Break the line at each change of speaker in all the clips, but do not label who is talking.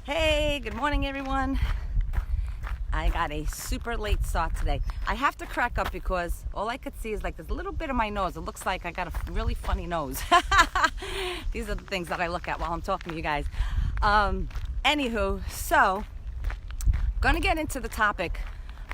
Hey, good morning everyone. I got a super late start today. I have to crack up because all I could see is like this little bit of my nose. It looks like I got a really funny nose. These are the things that I look at while I'm talking to you guys. Anywho, so gonna get into the topic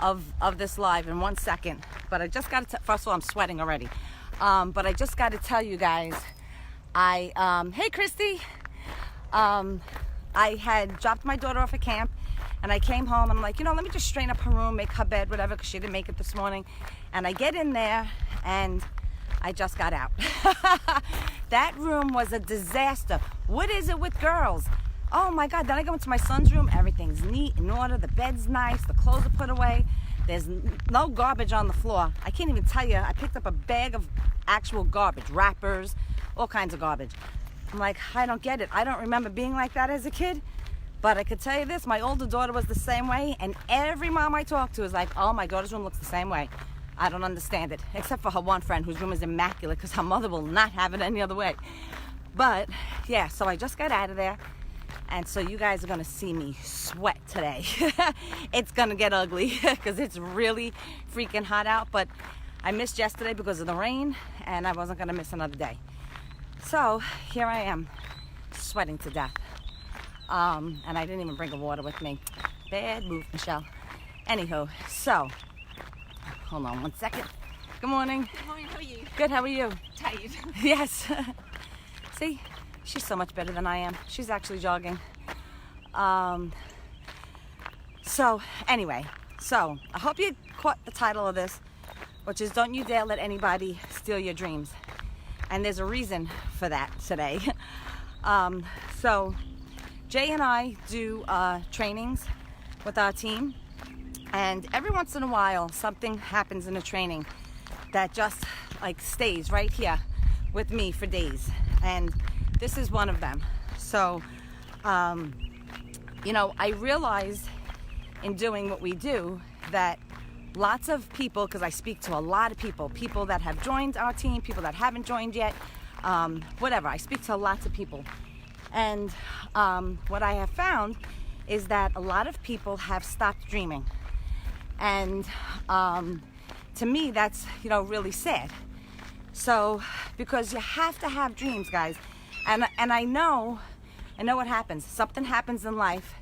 of this live in 1 second, but I just got to, first of all, I'm sweating already. But I just got to tell you guys, hey Christy, I had dropped my daughter off at camp and I came home and I'm like, let me just straighten up her room, make her bed, whatever, because she didn't make it this morning. And I get in there and I just got out. That room was a disaster. What is it with girls? Oh my God, then I go into my son's room, everything's neat, in order, the bed's nice, the clothes are put away, there's no garbage on the floor. I can't even tell you, I picked up a bag of actual garbage, wrappers, all kinds of garbage. I'm like, I don't get it. I don't remember being like that as a kid. But I could tell you this, my older daughter was the same way, and every mom I talk to is like, oh, my daughter's room looks the same way. I don't understand it, except for her one friend whose room is immaculate because her mother will not have it any other way. But yeah, so I just got out of there, and so you guys are gonna see me sweat today. It's gonna get ugly because it's really freaking hot out, but I missed yesterday because of the rain, and I wasn't gonna miss another day. So here I am, sweating to death. And I didn't even bring a water with me. Bad move, Michelle. Anywho, so, hold on 1 second. Good morning.
Good morning, how are you?
Good, how are you?
Tired.
Yes. See, she's so much better than I am. She's actually jogging. So, anyway, I hope you caught the title of this, which is Don't You Dare Let Anybody Steal Your Dreams. And there's a reason for that today. So Jay and I do trainings with our team, and every once in a while something happens in a training that just like stays right here with me for days, and this is one of them. So I realized in doing what we do that lots of people, because I speak to a lot of people that have joined our team, people that haven't joined yet, whatever. I speak to lots of people. And what I have found is that a lot of people have stopped dreaming. And to me, that's, really sad. So, because you have to have dreams, guys. And I know what happens. Something happens in life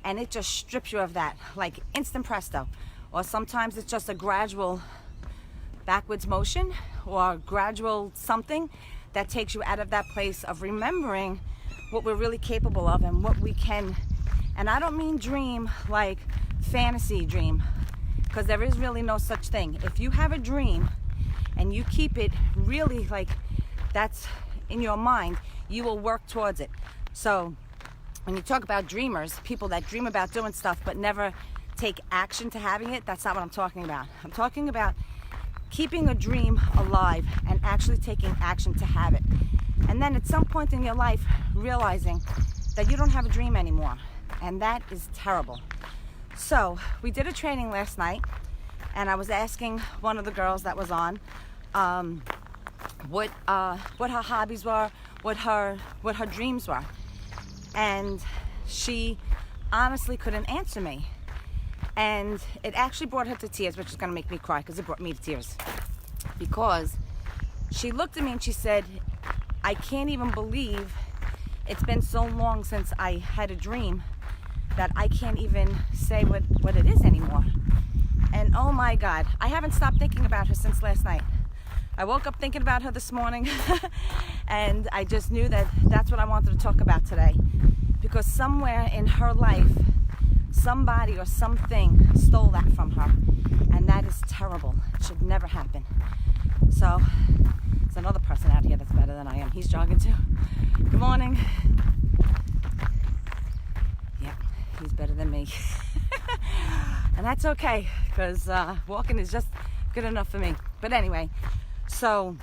and it just strips you of that, like instant presto. Or sometimes it's just a gradual backwards motion or gradual something that takes you out of that place of remembering what we're really capable of and what we can. And I don't mean dream like fantasy dream, because there is really no such thing. If you have a dream and you keep it really like that's in your mind, you will work towards it. So when you talk about dreamers, people that dream about doing stuff but never take action to having it, that's not what I'm talking about. I'm talking about keeping a dream alive and actually taking action to have it. And then at some point in your life, realizing that you don't have a dream anymore. And that is terrible. So we did a training last night, and I was asking one of the girls that was on what her hobbies were, what her dreams were. And she honestly couldn't answer me. And it actually brought her to tears, which is going to make me cry because it brought me to tears. Because she looked at me and she said, I can't even believe it's been so long since I had a dream that I can't even say what it is anymore. And oh my God, I haven't stopped thinking about her since last night. I woke up thinking about her this morning and I just knew that that's what I wanted to talk about today. Because somewhere in her life, somebody or something stole that from her, and that is terrible. It should never happen. So there's another person out here that's better than I am. He's jogging too. Good morning. Yeah, he's better than me. And that's okay, because walking is just good enough for me. But anyway, so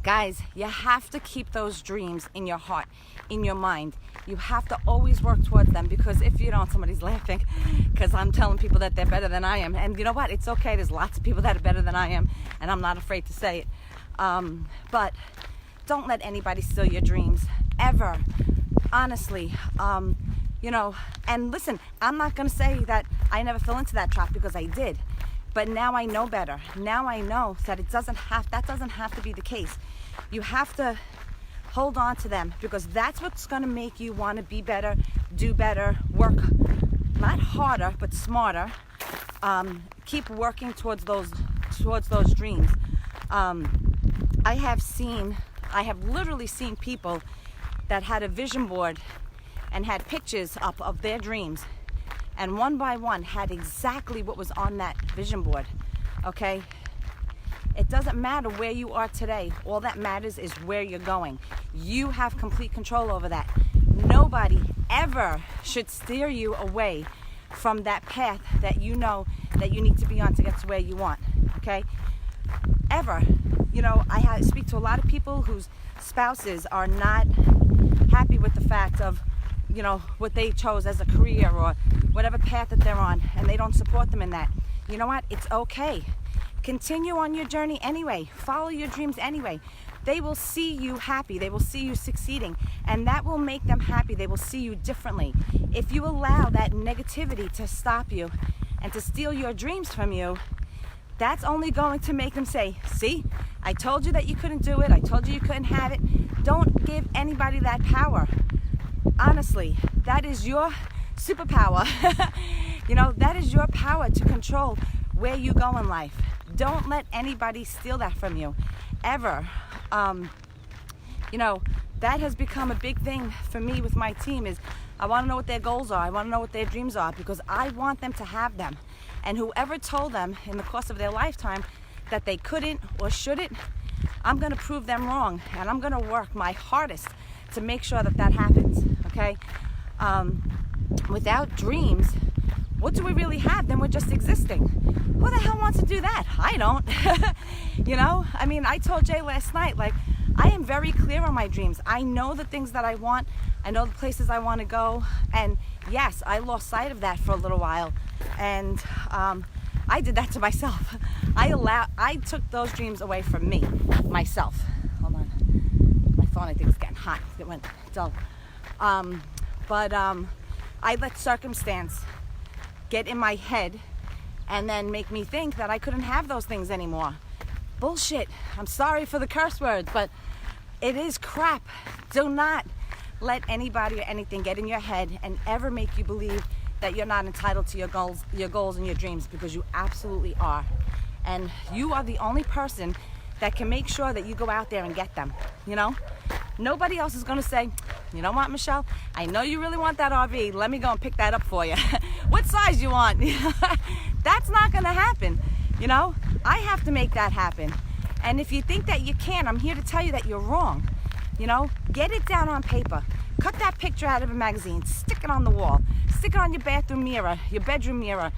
guys, you have to keep those dreams in your heart, in your mind. You have to always work towards them, because if you don't, somebody's laughing because I'm telling people that they're better than I am. And you know what? It's okay. There's lots of people that are better than I am, and I'm not afraid to say it. But don't let anybody steal your dreams, ever. Honestly, And listen, I'm not going to say that I never fell into that trap, because I did. But now I know better. Now I know that that doesn't have to be the case. You have to hold on to them, because that's what's going to make you want to be better, do better, work not harder but smarter. Keep working towards those dreams. I have literally seen people that had a vision board and had pictures up of their dreams, and one by one had exactly what was on that vision board. Okay? It doesn't matter where you are today. All that matters is where you're going. You have complete control over that. Nobody ever should steer you away from that path that you know that you need to be on to get to where you want. Okay? Ever. I speak to a lot of people whose spouses are not happy with the fact of, what they chose as a career or whatever path that they're on, and they don't support them in that. You know what? It's okay. Continue on your journey anyway. Follow your dreams anyway. They will see you happy. They will see you succeeding, and that will make them happy. They will see you differently. If you allow that negativity to stop you and to steal your dreams from you, that's only going to make them say, see, I told you that you couldn't do it. I told you you couldn't have it. Don't give anybody that power. Honestly, that is your superpower. That is your power to control where you go in life. Don't let anybody steal that from you, ever. That has become a big thing for me with my team. Is I want to know what their goals are. I want to know what their dreams are, because I want them to have them. And whoever told them in the course of their lifetime that they couldn't or shouldn't, I'm going to prove them wrong, and I'm going to work my hardest to make sure that happens. Okay? Without dreams, what do we really have? Then we're just existing. Who the hell wants to do that? I don't. I told Jay last night, I am very clear on my dreams. I know the things that I want. I know the places I want to go. And yes, I lost sight of that for a little while. And I did that to myself. I took those dreams away from me, myself. Hold on. My phone, I think, is getting hot. It went dull. I let circumstance get in my head and then make me think that I couldn't have those things anymore. Bullshit. I'm sorry for the curse words, but it is crap. Do not let anybody or anything get in your head and ever make you believe that you're not entitled to your goals and your dreams, because you absolutely are. And you are the only person that can make sure that you go out there and get them. Nobody else is going to say, you know what, Michelle, I know you really want that RV. Let me go and pick that up for you. What size you want? That's not going to happen. I have to make that happen. And if you think that you can, I'm here to tell you that you're wrong. Get it down on paper. Cut that picture out of a magazine. Stick it on the wall. Stick it on your bathroom mirror, your bedroom mirror,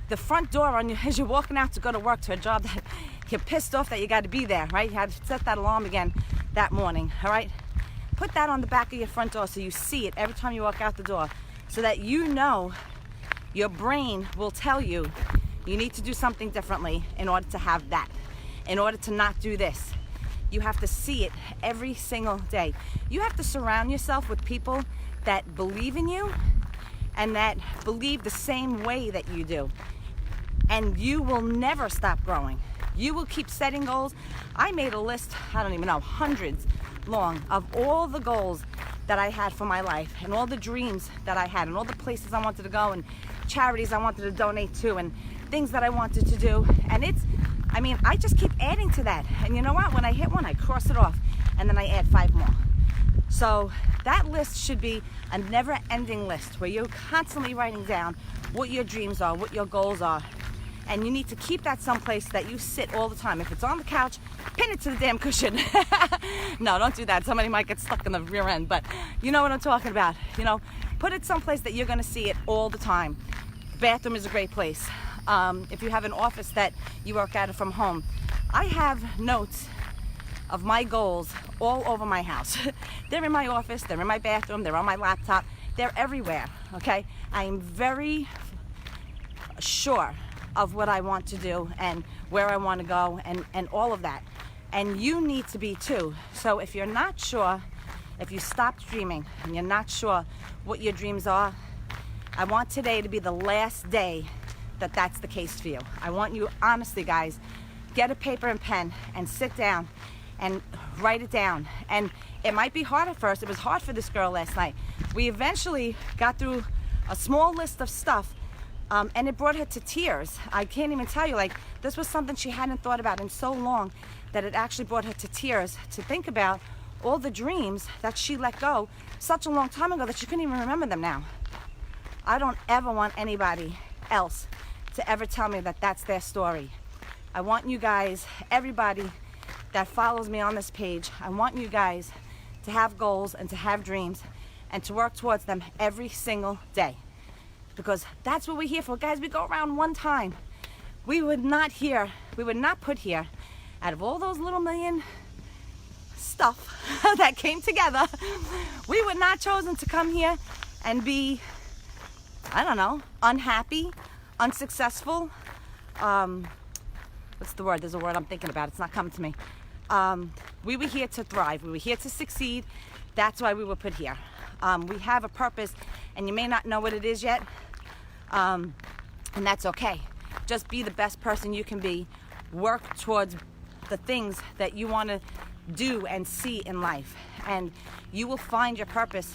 the front door as you're walking out to go to work, to a job that you're pissed off that you got to be there, right? You had to set that alarm again that morning, all right? Put that on the back of your front door so you see it every time you walk out the door, so that your brain will tell you you need to do something differently in order to have that, in order to not do this. You have to see it every single day. You have to surround yourself with people that believe in you and that believe the same way that you do. And you will never stop growing. You will keep setting goals. I made a list, I don't even know, hundreds long, of all the goals that I had for my life, and all the dreams that I had, and all the places I wanted to go, and charities I wanted to donate to, and things that I wanted to do. And I just keep adding to that. And you know what? When I hit one, I cross it off, and then I add 5 more. So that list should be a never-ending list where you're constantly writing down what your dreams are, what your goals are. And you need to keep that someplace that you sit all the time. If it's on the couch, pin it to the damn cushion. No, don't do that. Somebody might get stuck in the rear end, but you know what I'm talking about. Put it someplace that you're going to see it all the time. Bathroom is a great place. If you have an office that you work out of from home, I have notes of my goals all over my house. They're in my office, they're in my bathroom, they're on my laptop, they're everywhere, okay? I am very sure of what I want to do and where I want to go and all of that. And you need to be too. So if you're not sure, if you stopped dreaming and you're not sure what your dreams are, I want today to be the last day that that's the case for you. I want you, honestly, guys, get a paper and pen and sit down and write it down. And it might be hard at first. It was hard for this girl last night. We eventually got through a small list of stuff, and it brought her to tears. I can't even tell you, like, this was something she hadn't thought about in so long that it actually brought her to tears to think about all the dreams that she let go such a long time ago that she couldn't even remember them now. I don't ever want anybody else to ever tell me that that's their story. I want you guys, everybody that follows me on this page, I want you guys to have goals and to have dreams and to work towards them every single day. Because that's what we're here for. Guys, we go around one time. We would not put here, out of all those little million stuff that came together, we would not chosen to come here and be, I don't know, unhappy, unsuccessful. What's the word? There's a word I'm thinking about. It's not coming to me. We were here to thrive. We were here to succeed. That's why we were put here. We have a purpose, and you may not know what it is yet, and that's okay. Just be the best person you can be. Work towards the things that you want to do and see in life, and you will find your purpose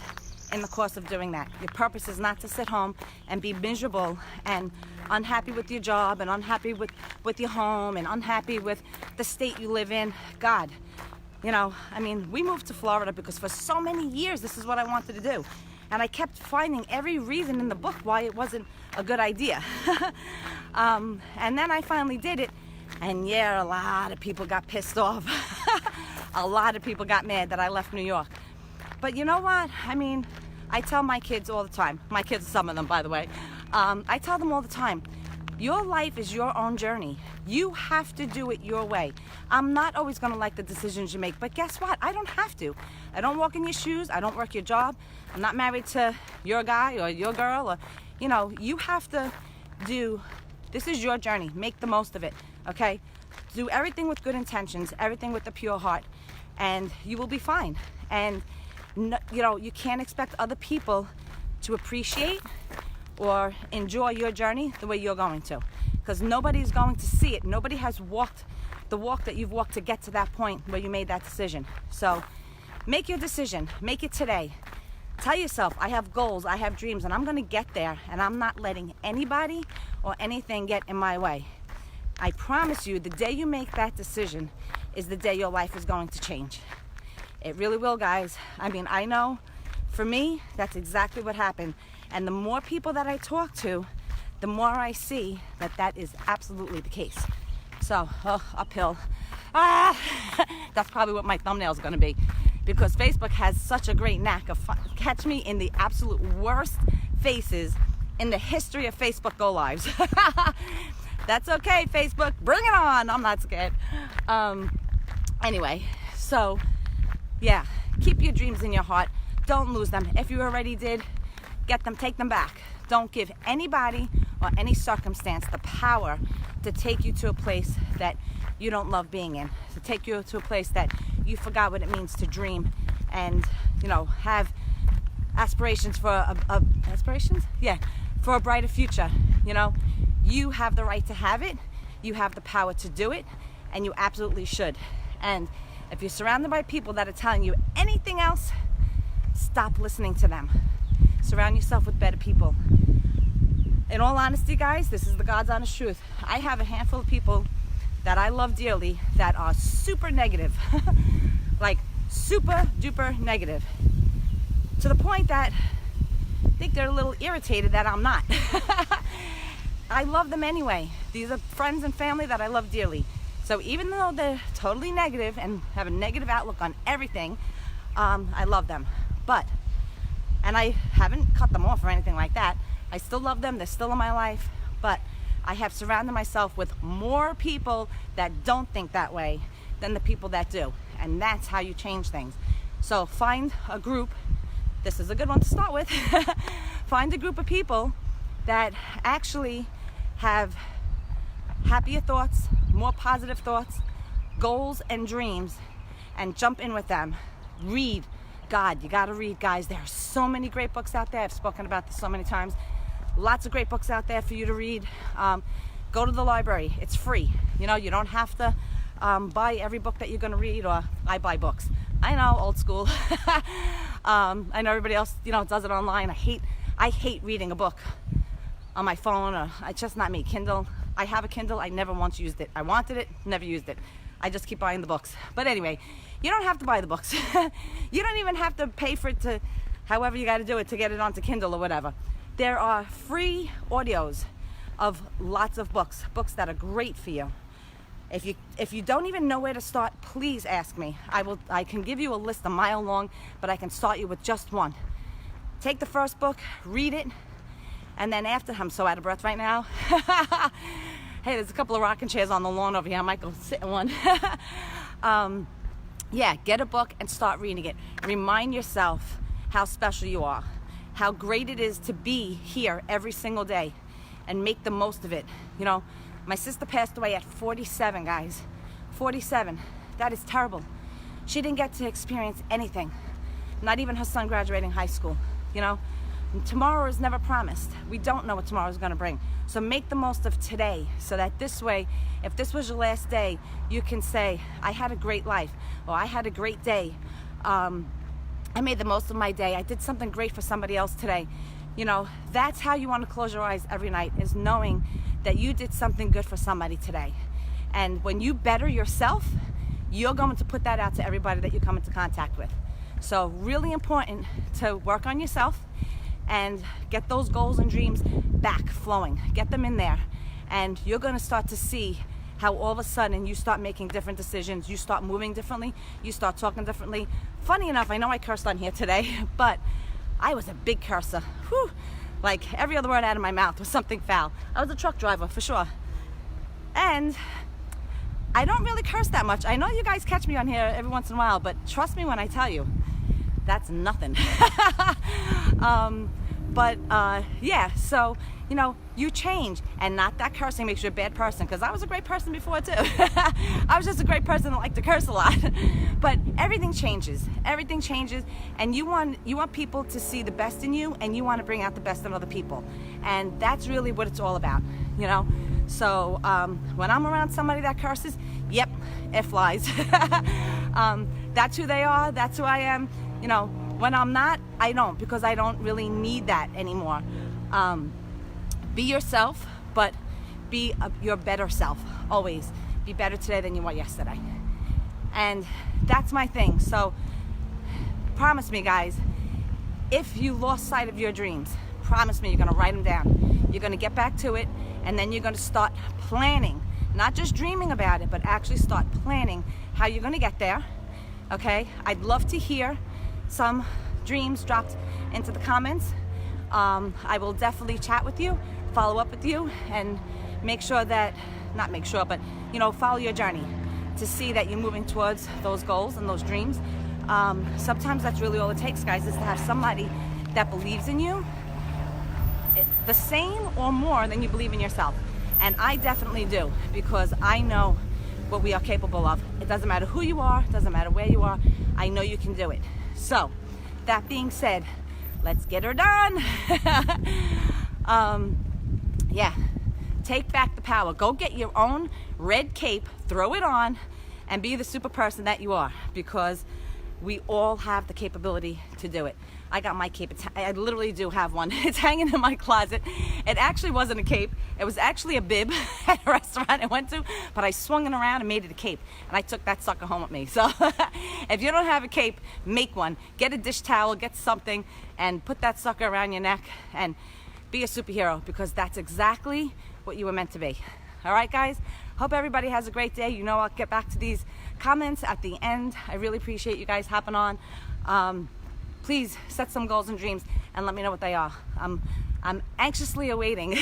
in the course of doing that. Your purpose is not to sit home and be miserable and unhappy with your job and unhappy with your home and unhappy with the state you live in. God, you know, I mean, we moved to Florida because for so many years this is what I wanted to do, and I kept finding every reason in the book why it wasn't a good idea. And then I finally did it, and yeah, a lot of people got pissed off. A lot of people got mad that I left New York. But you know what? I mean, I tell my kids all the time, my kids, some of them, by the way, I tell them all the time, your life is your own journey. You have to do it your way. I'm not always going to like the decisions you make, but guess what? I don't have to. I don't walk in your shoes. I don't work your job. I'm not married to your guy or your girl, or, you know, you have to do, this is your journey. Make the most of it, okay? Do everything with good intentions, everything with a pure heart, and you will be fine. And no, you know, you can't expect other people to appreciate or enjoy your journey the way you're going to, because nobody's going to see it. Nobody has walked the walk that you've walked to get to that point where you made that decision. So make your decision. Make it today. Tell yourself, I have goals, I have dreams, and I'm going to get there, and I'm not letting anybody or anything get in my way. I promise you, the day you make that decision is the day your life is going to change. It really will, guys. I mean, I know for me, that's exactly what happened. And the more people that I talk to, the more I see that that is absolutely the case. So, uphill. That's probably what my thumbnail is going to be, because Facebook has such a great knack of catch me in the absolute worst faces in the history of Facebook Go Lives. That's okay, Facebook. Bring it on. I'm not scared. Anyway, so yeah, keep your dreams in your heart. Don't lose them. If you already did, get them, take them back. Don't give anybody or any circumstance the power to take you to a place that you don't love being in, to take you to a place that you forgot what it means to dream and, you know, have aspirations for aspirations? Yeah, for a brighter future. You know, you have the right to have it. You have the power to do it, and you absolutely should. And if you're surrounded by people that are telling you anything else, stop listening to them. Surround yourself with better people. In all honesty, guys, this is the God's honest truth. I have a handful of people that I love dearly that are super negative. Like super duper negative. To the point that I think they're a little irritated that I'm not. I love them anyway. These are friends and family that I love dearly. So even though they're totally negative and have a negative outlook on everything, I love them. And I haven't cut them off or anything like that. I still love them. They're still in my life. But I have surrounded myself with more people that don't think that way than the people that do. And that's how you change things. So find a group. This is a good one to start with. Find a group of people that actually have happier thoughts, more positive thoughts, goals and dreams, and jump in with them. Read. God, you gotta read, guys. There are so many great books out there. I've spoken about this so many times. Lots of great books out there for you to read. Go to the library. It's free. You know, you don't have to buy every book that you're going to read, or I buy books. I know, old school. I know everybody else, you know, does it online. I hate reading a book on my phone, or it's just not me. Kindle. I have a Kindle. I never once used it. I wanted it, never used it. I just keep buying the books. But anyway, you don't have to buy the books. You don't even have to pay for it to, however you got to do it to get it onto Kindle or whatever. There are free audios of lots of books that are great for you. If you don't even know where to start, please ask me. I can give you a list a mile long, but I can start you with just one. Take the first book, read it, and then after, I'm so out of breath right now. Hey, there's a couple of rocking chairs on the lawn over here. I might go sit in one. Yeah, get a book and start reading it. Remind yourself how special you are, how great it is to be here every single day, and make the most of it. You know, my sister passed away at 47, guys. 47. That is terrible. She didn't get to experience anything, not even her son graduating high school. You know, tomorrow is never promised. We don't know what tomorrow is going to bring. So make the most of today, so that this way, if this was your last day, you can say, I had a great life, or I had a great day. I made the most of my day. I did something great for somebody else today. You know, that's how you want to close your eyes every night, is knowing that you did something good for somebody today. And when you better yourself, you're going to put that out to everybody that you come into contact with. So really important to work on yourself and get those goals and dreams back flowing. Get them in there. And you're going to start to see how all of a sudden you start making different decisions. You start moving differently. You start talking differently. Funny enough, I know I cursed on here today, but I was a big cursor. Whew. Like every other word out of my mouth was something foul. I was a truck driver for sure. And I don't really curse that much. I know you guys catch me on here every once in a while, but trust me when I tell you, that's nothing. Yeah, so, you know, you change, and not that cursing makes you a bad person, because I was a great person before too. I was just a great person that liked to curse a lot. But everything changes, and you want people to see the best in you, and you want to bring out the best in other people, and that's really what it's all about, you know. So when I'm around somebody that curses, yep, it flies. That's who they are, that's who I am. You know, when I'm not, I don't, because I don't really need that anymore. Be yourself, but be your better self, always. Be better today than you were yesterday. And that's my thing. So promise me, guys, if you lost sight of your dreams, promise me you're going to write them down. You're going to get back to it, and then you're going to start planning, not just dreaming about it, but actually start planning how you're going to get there. Okay? I'd love to hear some dreams dropped into the comments. I will definitely chat with you, follow up with you, and make sure that, not make sure, but, you know, follow your journey to see that you're moving towards those goals and those dreams. Sometimes that's really all it takes, guys, is to have somebody that believes in you the same or more than you believe in yourself. And I definitely do, because I know what we are capable of. It doesn't matter who you are, it doesn't matter where you are, I know you can do it. So, that being said, let's get her done. Yeah, take back the power. Go get your own red cape, throw it on, and be the super person that you are, because we all have the capability to do it. I got my cape. I literally do have one. It's hanging in my closet. It actually wasn't a cape. It was actually a bib at a restaurant I went to, but I swung it around and made it a cape, and I took that sucker home with me. So if you don't have a cape, make one. Get a dish towel, get something, and put that sucker around your neck and be a superhero, because that's exactly what you were meant to be. All right, guys? Hope everybody has a great day. You know, I'll get back to these comments at the end. I really appreciate you guys hopping on. Please set some goals and dreams and let me know what they are. I'm anxiously awaiting.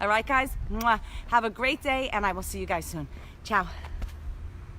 All right, guys? Mwah. Have a great day, and I will see you guys soon. Ciao.